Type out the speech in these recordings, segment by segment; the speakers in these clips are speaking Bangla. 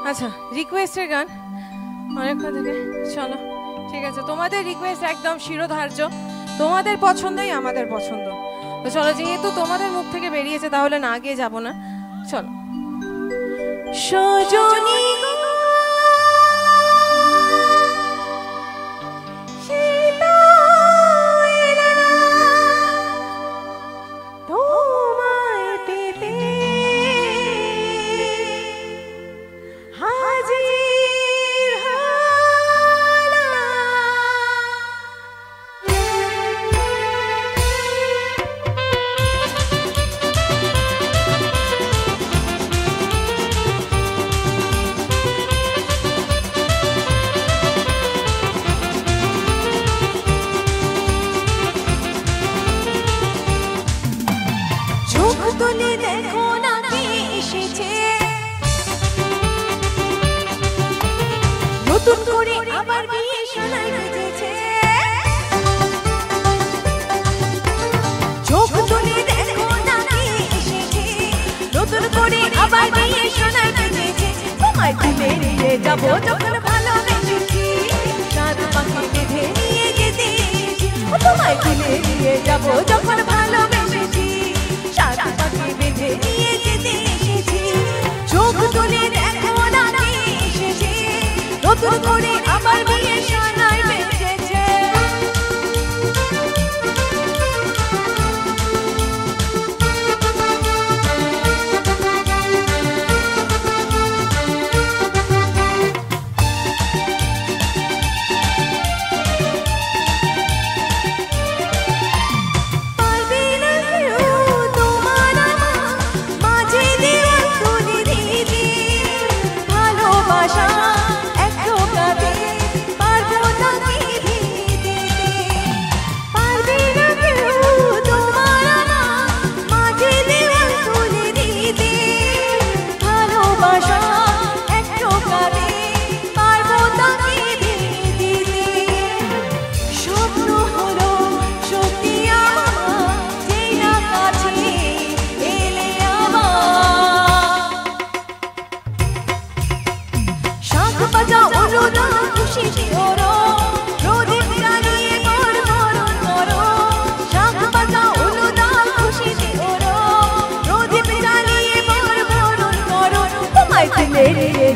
আচ্ছা রিকোয়েস্টের গান অনেকক্ষণ থেকে, চলো ঠিক আছে, তোমাদের রিকোয়েস্ট একদম শিরোধার্য, তোমাদের পছন্দই আমাদের পছন্দ। তো চলো, যেহেতু তোমাদের মুখ থেকে বেরিয়েছে তাহলে না গিয়ে যাবো না, চলো। সজনী নতুন করে আবার বিয়ে শোনায় বেজেছে, চোখ তুলে দেখো না কে এসেছে, নতুন করে আবার বিয়ে শোনায় বেজেছে। তোমায় তুলে নিয়ে যাবো যখন ভালোবেসেছি, সাত পাখি বেঁধে নিয়ে যেতে এসেছি। তোমায় তুলে নিয়ে যাবো যখন ভালোবেসেছি, সাত পাখি বেঁধে নিয়ে যেতে এসেছি। চোখ তুলে দেখো না কে এসেছে, নতুন করে আবার বিয়ে শোনায় বেজেছে।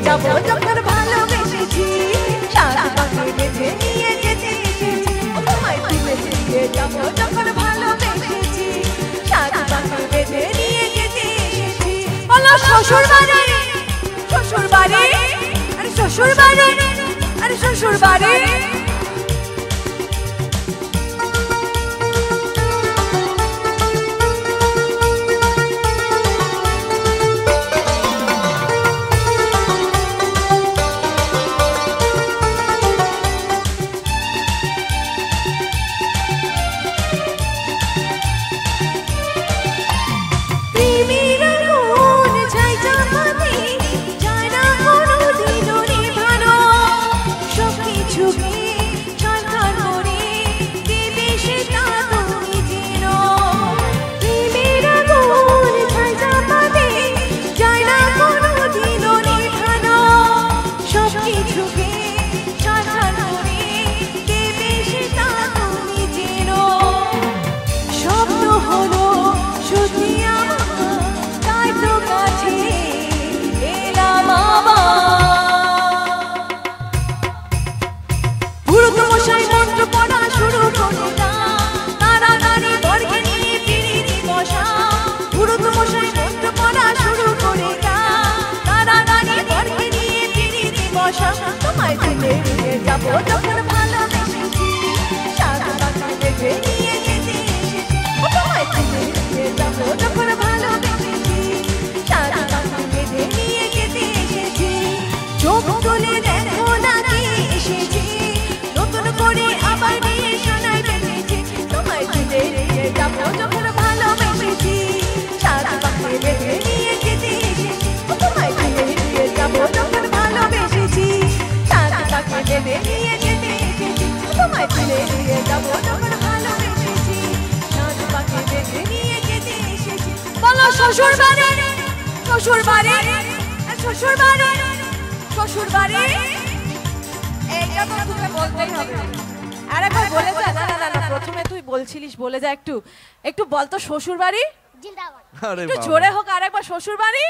যাবো যখন ভালোবেসেছি, সাত পাখি বেঁধে নিয়ে যেতে এসেছি। তোমায় তুলে নিয়ে যাবো যখন ভালোবেসেছি, সাত পাখি বেঁধে নিয়ে যেতে এসেছি। বলো শ্বশুর বাড়ি, শ্বশুর বাড়ি, আরে শ্বশুর বাড়ি, আরে শ্বশুর বাড়ি। তোমায় তুলে নিয়ে যাবো যখন ভালোবেসেছি, সাত পাখি বেঁধে নিয়ে যেতে এসেছি। তোমায় তুলে নিয়ে যাবো যখন ভালোবেসেছি, সাত পাখি বেঁধে নিয়ে যেতে এসেছি। চোখ তুলে দেখো না কে এসেছি, নতুন করে আবার বিয়ে শোনায় বেজেছে। তোমায় তুলে নিয়ে যাবো যখন ভালোবেসেছি, সাত পাখি বেঁধে নিয়ে যেতে এসেছি। তোমায় তুলে নিয়ে যাবো যখন ভালোবেসেছি, সাত পাখি বেঁধে নিয়ে যেতে এসেছি। তোমায় তুলে নিয়ে যাবো যখন ভালোবেসেছি, সাত পাখি বেঁধে নিয়ে যেতে এসেছি। বলো শ্বশুর বাড়ি, শ্বশুর বাড়ি, শ্বশুর বাড়ি, বাড়ি এইটা তো তোকে বলতেই হবে আরেকবার বলে যা না না না প্রথমে তুই বলছিলিস বলে যা একটু একটু বল তো শ্বশুর বাড়ি জিন্দাবাদ আরে একটু বাবা জোরে হোক আরেকবার শ্বশুর বাড়ি